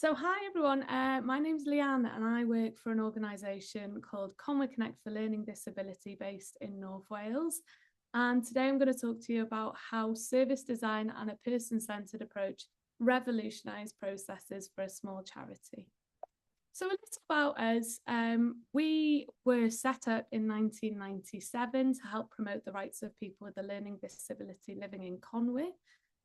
So hi everyone, my name's Leanne and I work for an organisation called Conwy Connect for Learning Disability based in North Wales. And today I'm going to talk to you about how service design and a person-centred approach revolutionise processes for a small charity. So a little about us. We were set up in 1997 to help promote the rights of people with a learning disability living in Conwy.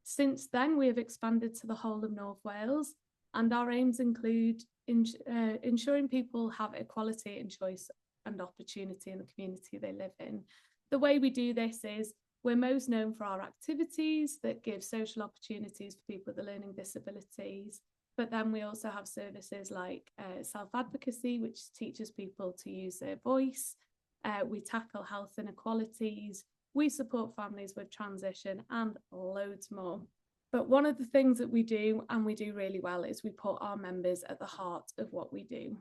Since then, we have expanded to the whole of North Wales, and our aims include ensuring people have equality in choice and opportunity in the community they live in. The way we do this is we're most known for our activities that give social opportunities for people with learning disabilities. But then we also have services like self-advocacy, which teaches people to use their voice. We tackle health inequalities. We support families with transition and loads more. But one of the things that we do, and we do really well, is we put our members at the heart of what we do.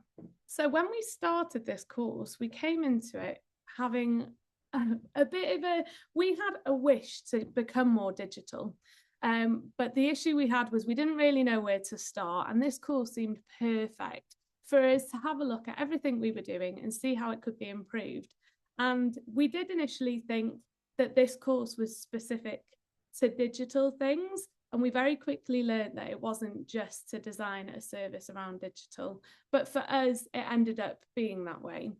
So when we started this course, we came into it having we had a wish to become more digital. But the issue we had was we didn't really know where to start, and this course seemed perfect for us to have a look at everything we were doing and see how it could be improved. And we did initially think that this course was specific to digital things, and we very quickly learned that it wasn't just to design a service around digital, but for us, it ended up being that way.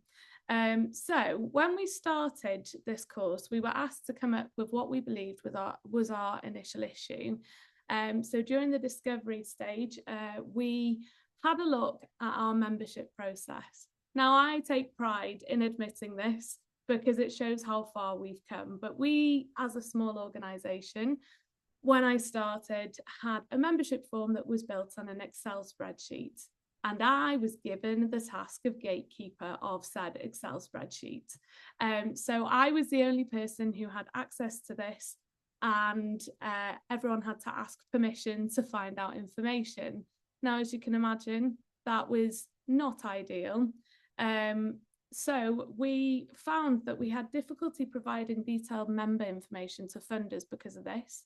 So when we started this course, we were asked to come up with what we believed was our initial issue. So during the discovery stage, we had a look at our membership process. Now, I take pride in admitting this because it shows how far we've come. But we, as a small organisation, when I started, had a membership form that was built on an Excel spreadsheet. And I was given the task of gatekeeper of said Excel spreadsheet. So I was the only person who had access to this, and everyone had to ask permission to find out information. Now, as you can imagine, that was not ideal. So we found that we had difficulty providing detailed member information to funders because of this,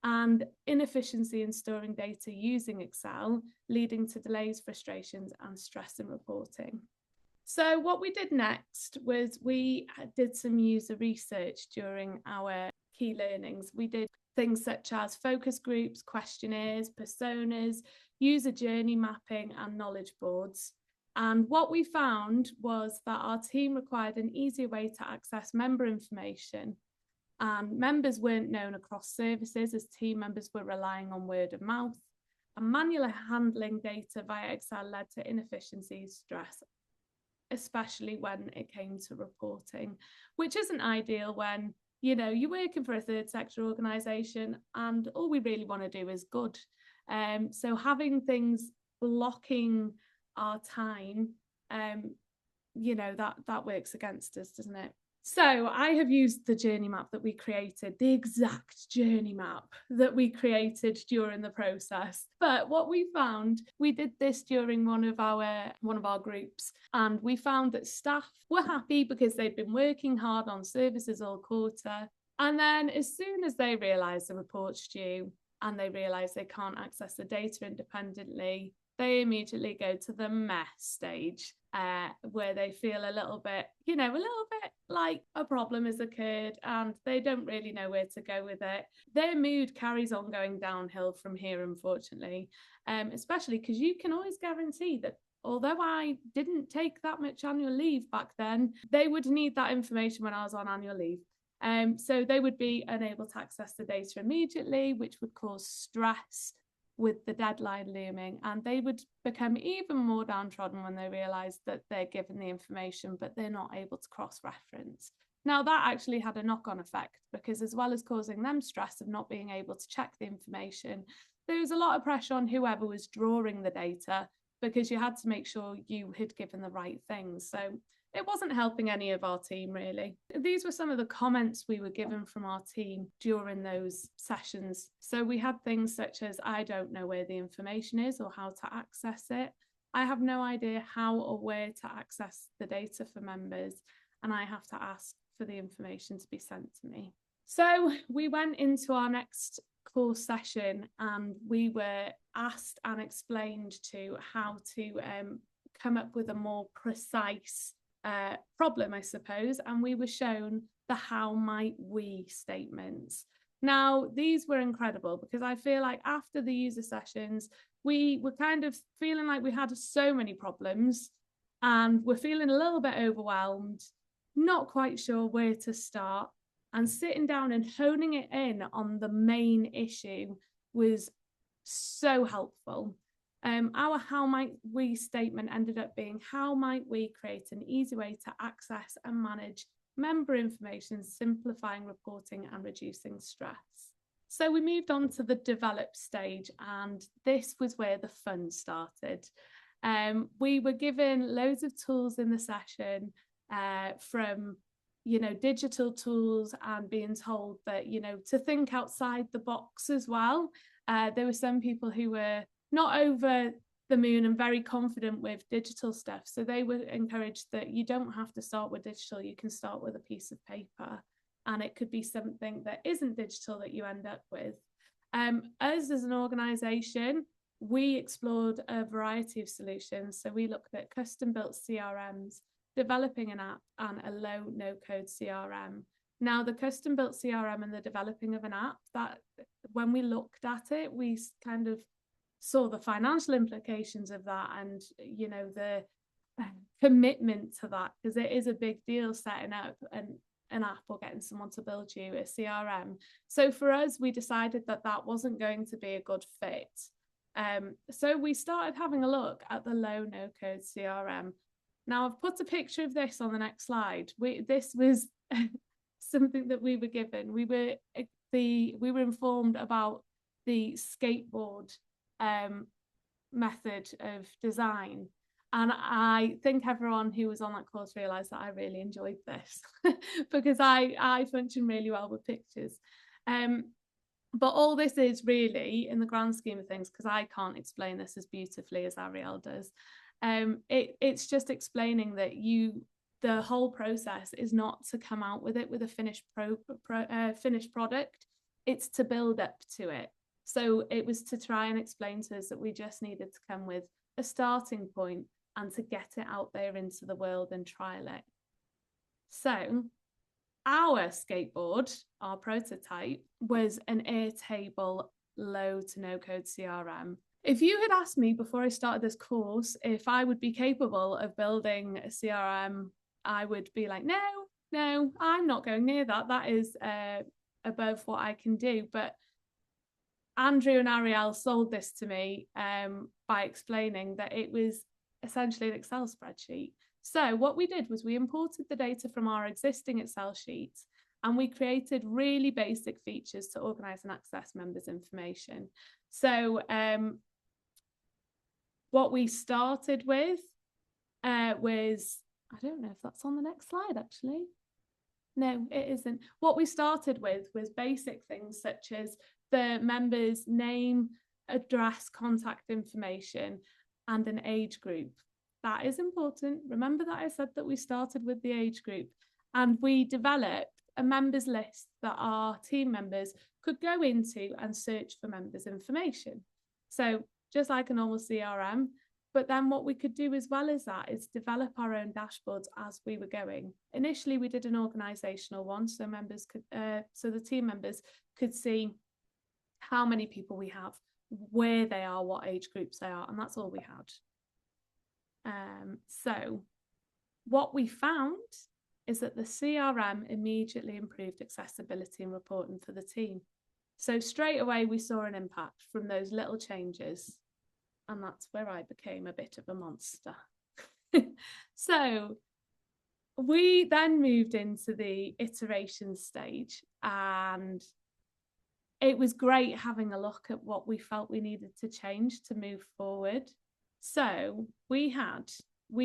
and inefficiency in storing data using Excel, leading to delays, frustrations, and stress in reporting. So what we did next was we did some user research during our key learnings. We did things such as focus groups, questionnaires, personas, user journey mapping, and knowledge boards. And what we found was that our team required an easier way to access member information. And members weren't known across services, as team members were relying on word of mouth. And manually handling data via Excel led to inefficiencies, stress, especially when it came to reporting, which isn't ideal when, you know, you're working for a third sector organisation and all we really want to do is good. So having things blocking our time, you know, that works against us, doesn't it? So I have used the journey map that we created, the exact journey map that we created during the process. But what we found, we did this during one of our groups, and we found that staff were happy because they'd been working hard on services all quarter. And then as soon as they realised the report's due and they realise they can't access the data independently, they immediately go to the mess stage, where they feel a little bit like a problem has occurred and they don't really know where to go with it. Their mood carries on going downhill from here, unfortunately, especially because you can always guarantee that although I didn't take that much annual leave back then, they would need that information when I was on annual leave. So they would be unable to access the data immediately, which would cause stress with the deadline looming, and they would become even more downtrodden when they realise that they're given the information but they're not able to cross-reference. Now that actually had a knock-on effect, because as well as causing them stress of not being able to check the information, there was a lot of pressure on whoever was drawing the data, because you had to make sure you had given the right things. So it wasn't helping any of our team, really. These were some of the comments we were given from our team during those sessions. So we had things such as, I don't know where the information is or how to access it. I have no idea how or where to access the data for members, and I have to ask for the information to be sent to me. So we went into our next course session and we were asked and explained to how to come up with a more precise problem, I suppose, and we were shown the how might we statements. Now, these were incredible because I feel like after the user sessions, we were kind of feeling like we had so many problems and we're feeling a little bit overwhelmed, not quite sure where to start, and sitting down and honing it in on the main issue was so helpful. Our how might we statement ended up being how might we create an easy way to access and manage member information, simplifying reporting and reducing stress. So we moved on to the develop stage, and this was where the fun started. We were given loads of tools in the session, from digital tools, and being told that to think outside the box as well. There were some people who were not over the moon and very confident with digital stuff, so they were encouraged that you don't have to start with digital, you can start with a piece of paper, and it could be something that isn't digital that you end up with. Us as an organisation, we explored a variety of solutions. So we looked at custom built CRMs, developing an app, and a low no-code CRM. Now, the custom built CRM and the developing of an app, that when we looked at it, we kind of saw the financial implications of that, and the commitment to that, because it is a big deal setting up an app or getting someone to build you a CRM. So for us, we decided that that wasn't going to be a good fit. So we started having a look at the low no-code CRM. Now, I've put a picture of this on the next slide. This was something that we were given. We were informed about the skateboard method of design, and I think everyone who was on that course realised that I really enjoyed this because I function really well with pictures. But all this is really, in the grand scheme of things, because I can't explain this as beautifully as Ariel does, it's just explaining that the whole process is not to come out with it with a finished product, it's to build up to it. So it was to try and explain to us that we just needed to come with a starting point and to get it out there into the world and trial it. So our skateboard, our prototype, was an Airtable low to no code CRM. If you had asked me before I started this course if I would be capable of building a CRM, I would be like, no, I'm not going near that. That is above what I can do. But Andrew and Ariel sold this to me by explaining that it was essentially an Excel spreadsheet. So what we did was we imported the data from our existing Excel sheets, and we created really basic features to organise and access members' information. So what we started with was, I don't know if that's on the next slide, actually. No, it isn't. What we started with was basic things such as the member's name, address, contact information, and an age group. That is important. Remember that I said that we started with the age group, and we developed a members list that our team members could go into and search for members' information. So just like a normal CRM, but then what we could do as well as that is develop our own dashboards as we were going. Initially, we did an organisational one, so members could, so the team members could see how many people we have, where they are, what age groups they are, and that's all we had. So what we found is that the CRM immediately improved accessibility and reporting for the team. So straight away, we saw an impact from those little changes, and that's where I became a bit of a monster. So we then moved into the iteration stage, and it was great having a look at what we felt we needed to change to move forward. So we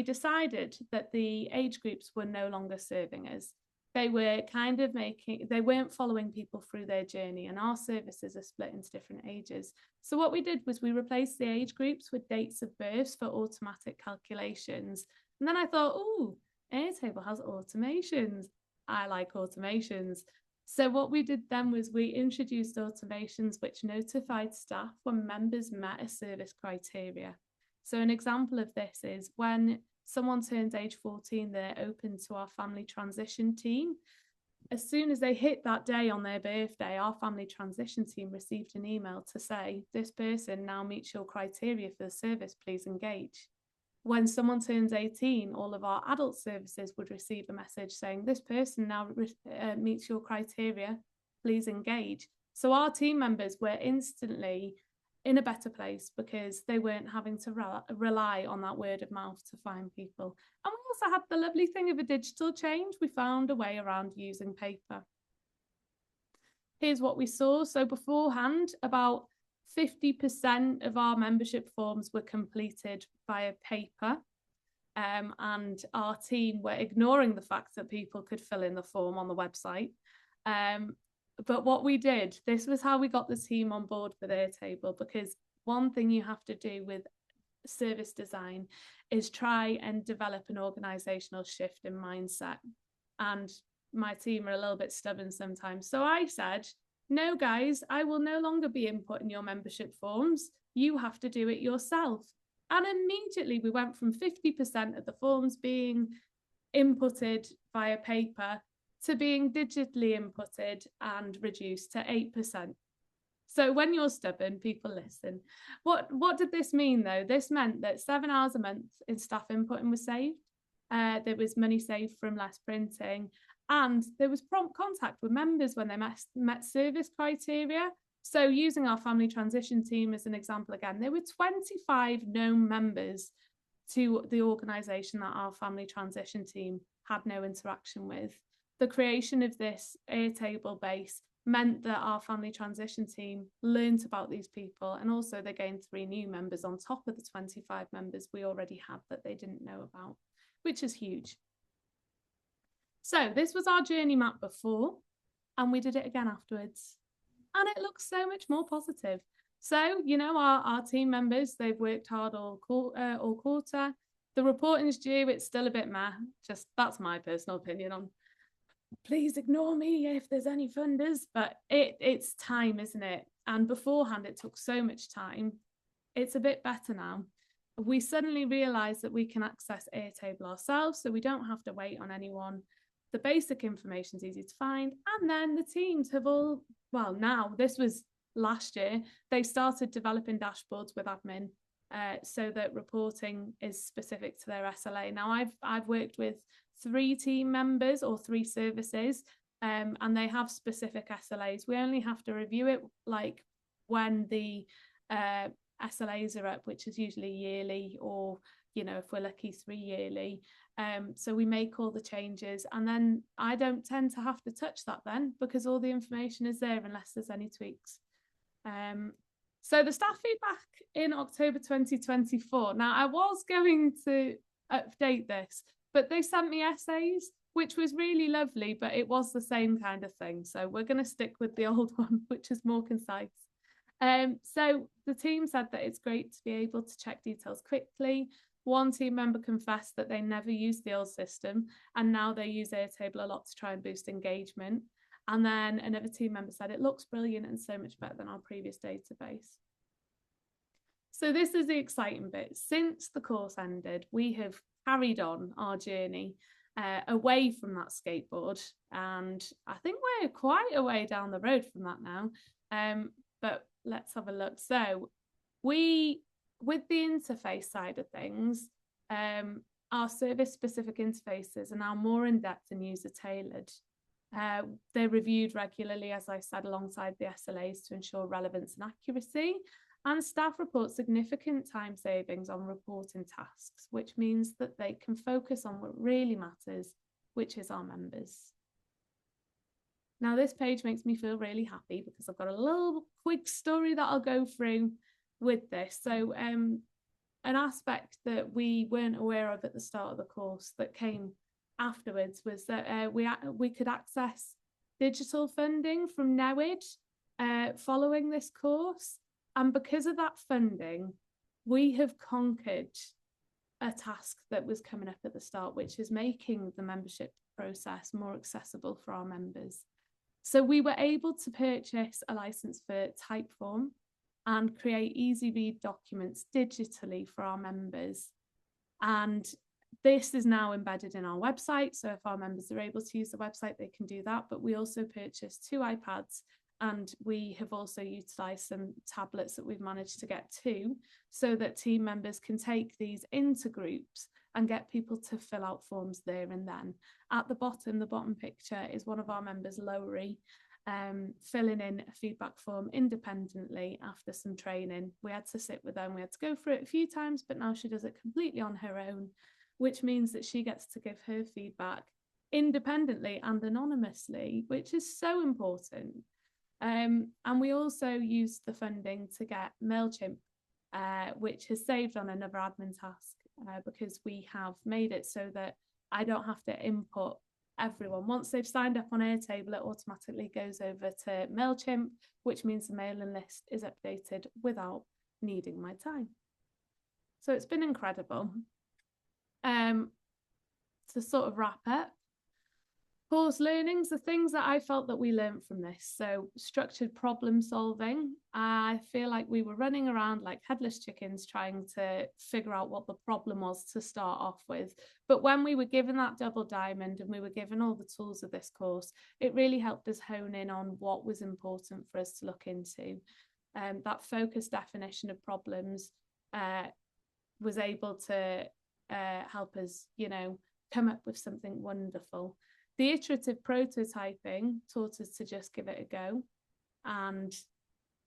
decided that the age groups were no longer serving us. They were kind of they weren't following people through their journey, and our services are split into different ages. So what we did was we replaced the age groups with dates of birth for automatic calculations. And then I thought, oh, Airtable has automations. I like automations. So what we did then was we introduced automations which notified staff when members met a service criteria. So an example of this is when someone turns age 14, they're open to our family transition team. As soon as they hit that day on their birthday, our family transition team received an email to say, this person now meets your criteria for the service, please engage. When someone turns 18, all of our adult services would receive a message saying, this person now meets your criteria, please engage. So our team members were instantly in a better place because they weren't having to rely on that word of mouth to find people. And we also had the lovely thing of a digital change. We found a way around using paper. Here's what we saw. So beforehand, about 50% of our membership forms were completed via paper, and our team were ignoring the fact that people could fill in the form on the website. But what we did, this was how we got the team on board with Airtable, because one thing you have to do with service design is try and develop an organisational shift in mindset. And my team are a little bit stubborn sometimes. So I said, no, guys, I will no longer be inputting your membership forms. You have to do it yourself. And immediately we went from 50% of the forms being inputted via paper to being digitally inputted and reduced to 8%. So when you're stubborn, people listen. What did this mean, though? This meant that 7 hours a month in staff inputting was saved. There was money saved from less printing. And there was prompt contact with members when they met service criteria. So using our family transition team as an example again, there were 25 known members to the organisation that our family transition team had no interaction with. The creation of this Airtable base meant that our family transition team learned about these people, and also they gained 3 new members on top of the 25 members we already had that they didn't know about, which is huge. So this was our journey map before, and we did it again afterwards. And it looks so much more positive. So, you know, our team members, they've worked hard all quarter. The reporting's due, it's still a bit meh. Just, that's my personal opinion on, please ignore me if there's any funders, but it's time, isn't it? And beforehand, it took so much time. It's a bit better now. We suddenly realised that we can access Airtable ourselves, so we don't have to wait on anyone. The basic information is easy to find. And then the teams have all, well, now, this was last year, they started developing dashboards with admin so that reporting is specific to their SLA. Now, I've worked with 3 team members or 3 services, and they have specific SLAs. We only have to review it like when the SLAs are up, which is usually yearly, or, you know, if we're lucky, 3 yearly. So we make all the changes, and then I don't tend to have to touch that then, because all the information is there unless there's any tweaks. So the staff feedback in October 2024. Now, I was going to update this, but they sent me essays, which was really lovely, but it was the same kind of thing. So we're going to stick with the old one, which is more concise. So the team said that it's great to be able to check details quickly. One team member confessed that they never used the old system, and now they use Airtable a lot to try and boost engagement. And then another team member said it looks brilliant and so much better than our previous database. So this is the exciting bit. Since the course ended, we have carried on our journey away from that skateboard, and I think we're quite a way down the road from that now. But let's have a look. So with the interface side of things, our service-specific interfaces are now more in-depth and user-tailored. They're reviewed regularly, as I said, alongside the SLAs to ensure relevance and accuracy. And staff report significant time savings on reporting tasks, which means that they can focus on what really matters, which is our members. Now, this page makes me feel really happy because I've got a little quick story that I'll go through with this. So an aspect that we weren't aware of at the start of the course that came afterwards was that we could access digital funding from Newid following this course. And because of that funding, we have conquered a task that was coming up at the start, which is making the membership process more accessible for our members. So we were able to purchase a license for Typeform and create easy read documents digitally for our members. And this is now embedded in our website. So if our members are able to use the website, they can do that. But we also purchased 2 iPads, and we have also utilised some tablets that we've managed to get to, so that team members can take these into groups and get people to fill out forms there and then. At the bottom picture is one of our members, Lowry, filling in a feedback form independently after some training. We had to sit with them, we had to go through it a few times, but now she does it completely on her own, which means that she gets to give her feedback independently and anonymously, which is so important. And we also used the funding to get MailChimp, which has saved on another admin task, because we have made it so that I don't have to input everyone. Once they've signed up on Airtable, it automatically goes over to MailChimp, which means the mailing list is updated without needing my time. So it's been incredible. To sort of wrap up, course learnings, the things that I felt that we learned from this. So structured problem solving. I feel like we were running around like headless chickens trying to figure out what the problem was to start off with. But when we were given that double diamond and we were given all the tools of this course, it really helped us hone in on what was important for us to look into. That focused definition of problems was able to help us, come up with something wonderful. The iterative prototyping taught us to just give it a go. And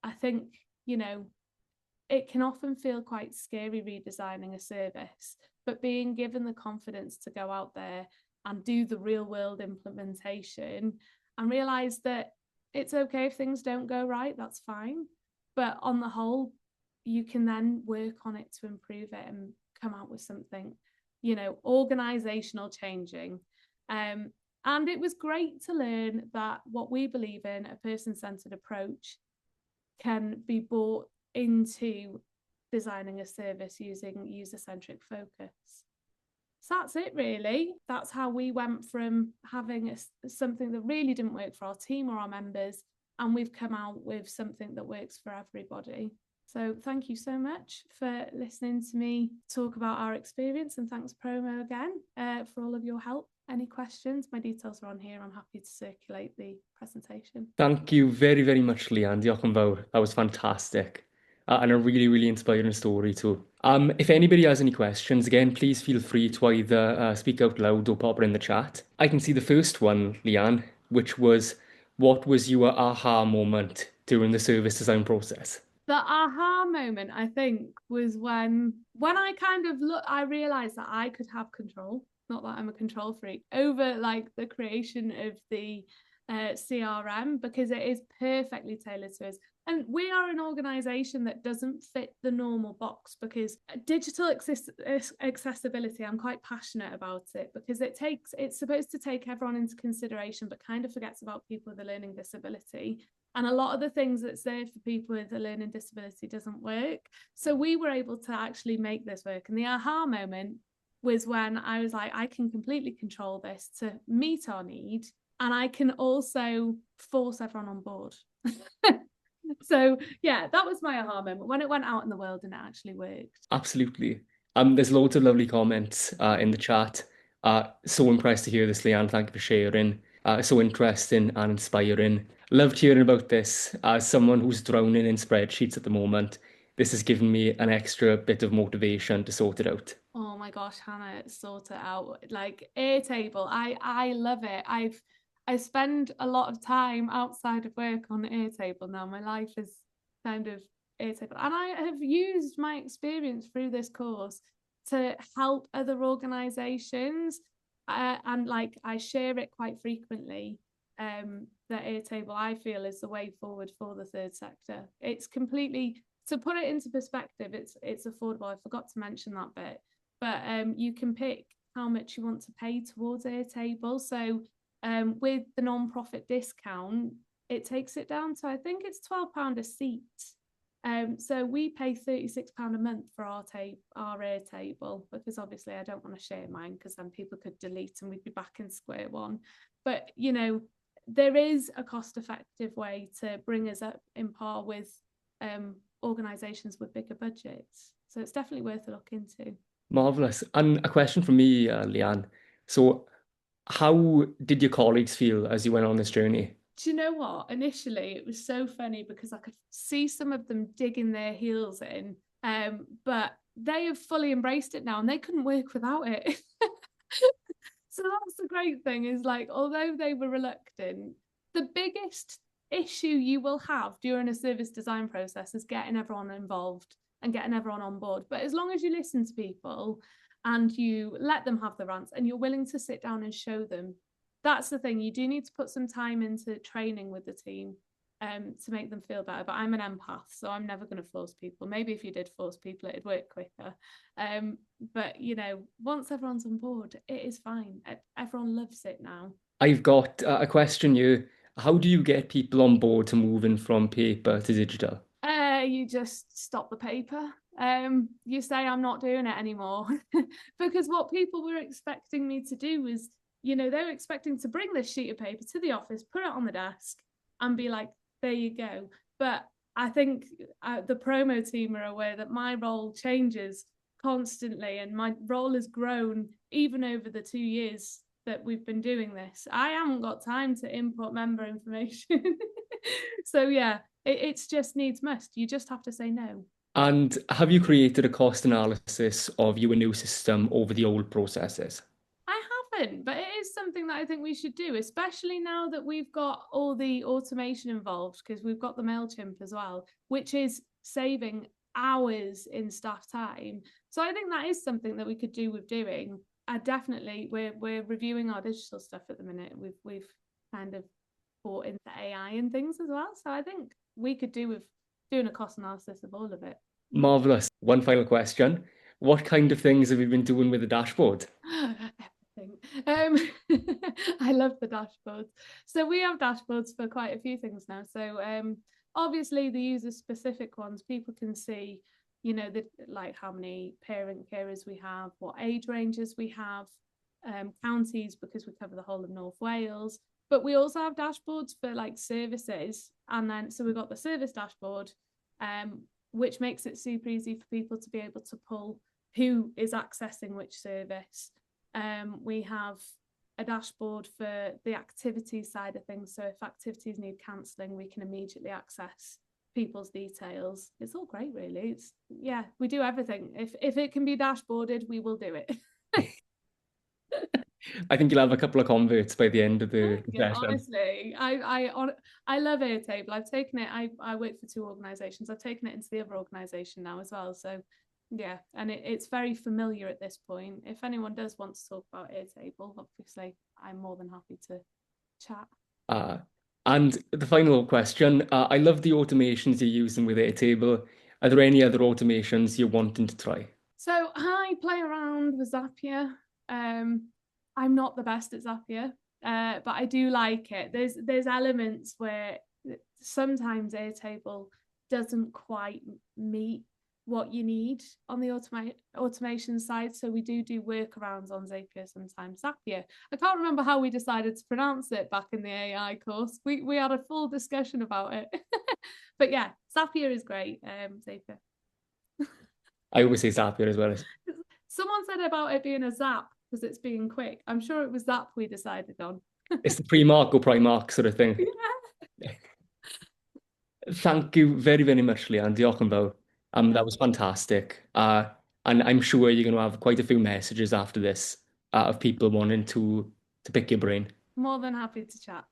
I think, it can often feel quite scary redesigning a service, but being given the confidence to go out there and do the real world implementation and realize that it's okay if things don't go right, that's fine. But on the whole, you can then work on it to improve it and come out with something, organizational changing. And it was great to learn that what we believe in, a person-centered approach, can be brought into designing a service using user-centric focus. So that's it, really. That's how we went from having something that really didn't work for our team or our members, and we've come out with something that works for everybody. So thank you so much for listening to me talk about our experience, and thanks Promo again for all of your help. Any questions? My details are on here. I'm happy to circulate the presentation. Thank you very, very much, Leanne. Diolch yn fawr. That was fantastic. And a really, really inspiring story too. If anybody has any questions, again, please feel free to either speak out loud or pop it in the chat. I can see the first one, Leanne, which was, what was your aha moment during the service design process? The aha moment, I think, was when I kind of I realized that I could have control, not that I'm a control freak, over like the creation of the CRM, because it is perfectly tailored to us. And we are an organisation that doesn't fit the normal box, because digital accessibility, I'm quite passionate about it, because it's supposed to take everyone into consideration, but kind of forgets about people with a learning disability. And a lot of the things that's there for people with a learning disability doesn't work. So we were able to actually make this work. And the aha moment was when I was like, I can completely control this to meet our need. And I can also force everyone on board. So yeah, that was my aha moment, when it went out in the world and it actually worked. Absolutely. There's loads of lovely comments in the chat. So impressed to hear this, Leanne. Thank you for sharing. So interesting and inspiring. Loved hearing about this. As someone who's drowning in spreadsheets at the moment, this has given me an extra bit of motivation to sort it out. Oh my gosh, Hannah, sort it out. Like Airtable, I love it. I spend a lot of time outside of work on Airtable now. My life is kind of Airtable. And I have used my experience through this course to help other organisations. And like I share it quite frequently. That Airtable, I feel, is the way forward for the third sector. It's completely, to put it into perspective, it's affordable. I forgot to mention that bit. But you can pick how much you want to pay towards Airtable. So with the non-profit discount, it takes it down to, I think it's £12 a seat. So we pay £36 a month for our Airtable, because obviously I don't want to share mine, because then people could delete and we'd be back in square one. But there is a cost-effective way to bring us up in par with organisations with bigger budgets. So it's definitely worth a look into. Marvellous. And a question from me, Leanne. So how did your colleagues feel as you went on this journey? Do you know what? Initially, it was so funny because I could see some of them digging their heels in, but they have fully embraced it now and they couldn't work without it. So that's the great thing is like, although they were reluctant, the biggest issue you will have during a service design process is getting everyone involved and getting everyone on board. But as long as you listen to people and you let them have the rants and you're willing to sit down and show them, that's the thing. You do need to put some time into training with the team to make them feel better. But I'm an empath, so I'm never going to force people. Maybe if you did force people, it'd work quicker. But, you know, once everyone's on board, it is fine. Everyone loves it now. I've got a question here. How do you get people on board to moving from paper to digital? You just stop the paper. You say, I'm not doing it anymore. Because what people were expecting me to do was, you know, they were expecting to bring this sheet of paper to the office, put it on the desk and be like, there you go. But I think the promo team are aware that my role changes constantly and my role has grown even over the 2 years that we've been doing this. I haven't got time to input member information. So yeah, it's just needs must. You just have to say no. And have you created a cost analysis of your new system over the old processes? I haven't, but it is something that I think we should do, especially now that we've got all the automation involved, because we've got the MailChimp as well, which is saving hours in staff time. So I think that is something that we could do with doing. Definitely, we're reviewing our digital stuff at the minute. We've kind of brought into AI and things as well. So I think we could do with doing a cost analysis of all of it. Marvellous. One final question. What kind of things have you been doing with the dashboard? Everything. I love the dashboards. So we have dashboards for quite a few things now. So obviously the user specific ones, people can see, you know, like how many parent carers we have, what age ranges we have, counties, because we cover the whole of North Wales. But we also have dashboards for like services. And then so we've got the service dashboard, which makes it super easy for people to be able to pull who is accessing which service. We have a dashboard for the activities side of things. So if activities need cancelling, we can immediately access people's details. It's all great, really. Yeah, we do everything. If it can be dashboarded, we will do it. I think you'll have a couple of converts by the end of the session. Honestly, I love Airtable. I've taken it. I work for 2 organisations. I've taken it into the other organisation now as well. So yeah, and it's very familiar at this point. If anyone does want to talk about Airtable, obviously I'm more than happy to chat. And the final question, I love the automations you're using with Airtable. Are there any other automations you're wanting to try? So I play around with Zapier. I'm not the best at Zapier, but I do like it. There's elements where sometimes Airtable doesn't quite meet what you need on the automation side. So we do workarounds on Zapier sometimes. Zapier. I can't remember how we decided to pronounce it back in the AI course. We had a full discussion about it. But yeah, Zapier is great. Zapier. I always say Zapier as well. Someone said about it being a zap because it's being quick. I'm sure it was Zap we decided on. It's the pre-mark or Primark sort of thing. Yeah. Thank you very, very much, Leanne. Diolch yn fawr. That was fantastic. And I'm sure you're going to have quite a few messages after this of people wanting to pick your brain. More than happy to chat.